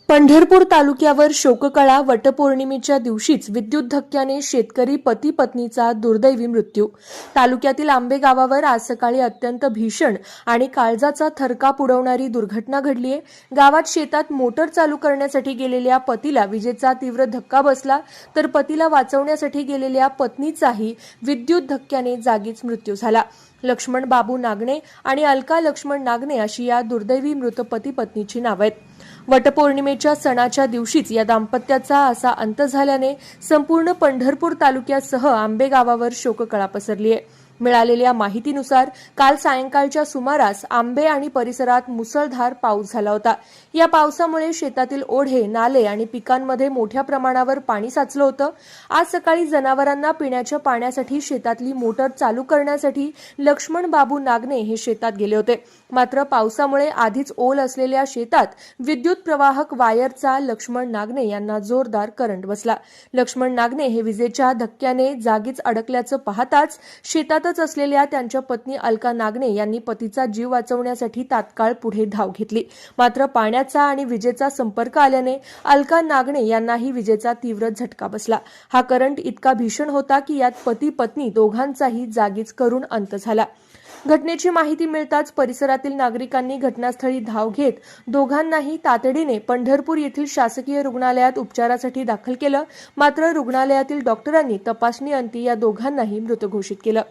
पंढरपूर तालुक्यावर शोककळा. वटपौर्णिमेच्या दिवशीच विद्युत धक्क्याने शेतकरी पती पत्नीचा दुर्दैवी मृत्यू. तालुक्यातील आंबे गावावर आज सकाळी अत्यंत भीषण आणि काळजाचा थरकाप उडवणारी दुर्घटना घडली आहे. गावात शेतात मोटर चालू करण्यासाठी गेलेल्या पतीला विजेचा तीव्र धक्का बसला, तर पतीला वाचवण्यासाठी गेलेल्या पत्नीचाही विद्युत धक्क्याने जागीच मृत्यू झाला. लक्ष्मण बाबू नागणे आणि अलका लक्ष्मण नागणे अशी या दुर्दैवी मृत पती पत्नीची नावे आहेत. वटपौर्णिमेच्या सणाच्या दिवशीच या दाम्पत्याचा असा अंत झाल्याने संपूर्ण पंढरपूर तालुक्यासह आंबे गावावर शोककळा पसरली आहे. मिळालेल्या माहितीनुसार काल सायंकाळच्या सुमारास आंबे आणि परिसरात मुसळधार पाऊस झाला होता. या पावसामुळे शेतातील ओढे, नाले आणि पिकांमध्ये मोठ्या प्रमाणावर पाणी साचलं होतं. आज सकाळी जनावरांना पिण्याच्या पाण्यासाठी शेतातली मोटर चालू करण्यासाठी लक्ष्मण बाबू नागणे हे शेतात गेले होते. मात्र पावसामुळे आधीच ओल असलेल्या शेतात विद्युत प्रवाहक वायरचा लक्ष्मण नागणे यांना जोरदार करंट बसला. लक्ष्मण नागणे हे विजेच्या धक्क्याने जागीच अडकल्याचं पाहताच शेतातच असलेल्या त्यांच्या पत्नी अलका नागणे यांनी पतीचा जीव वाचवण्यासाठी तात्काळ पुढे धाव घेतली. मात्र पाण्याचा आणि विजेचा संपर्क आल्याने अलका नागणे यांनाही विजेचा तीव्र झटका बसला. हा करंट इतका भीषण होता की यात पती पत्नी दोघांचाही जागीच करुण अंत झाला. घटनेची माहिती मिळताच परिसरातील नागरिकांनी घटनास्थळी धाव घेत दोघांनाही तातडीने पंढरपूर येथील शासकीय रुग्णालयात उपचारासाठी दाखल केलं. मात्र रुग्णालयातील डॉक्टरांनी तपासणीअंती या दोघांनाही मृत घोषित केलं.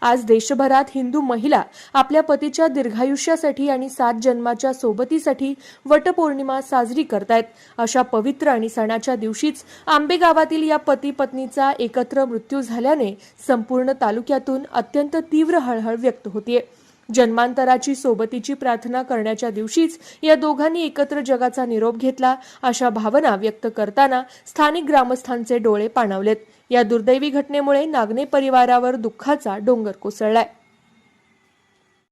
आज देशभरात हिंदू महिला आपल्या पतीच्या दीर्घायुष्यासाठी आणि 7 जन्माच्या सोबतीसाठी वटपौर्णिमा साजरी करतायत. अशा पवित्र आणि सणाच्या दिवशीच आंबे गावातील या पती पत्नीचा एकत्र मृत्यू झाल्याने संपूर्ण तालुक्यातून अत्यंत तीव्र हळहळ व्यक्त होतीये. जन्मांतराची सोबतीची प्रार्थना करण्याच्या दिवशीच या दोघांनी एकत्र जगाचा निरोप घेतला, अशा भावना व्यक्त करताना स्थानिक ग्रामस्थांचे डोळे पाणावलेत. या दुर्दैवी घटनेमुळे नागणे परिवारावर दुःखाचा डोंगर कोसळलाय.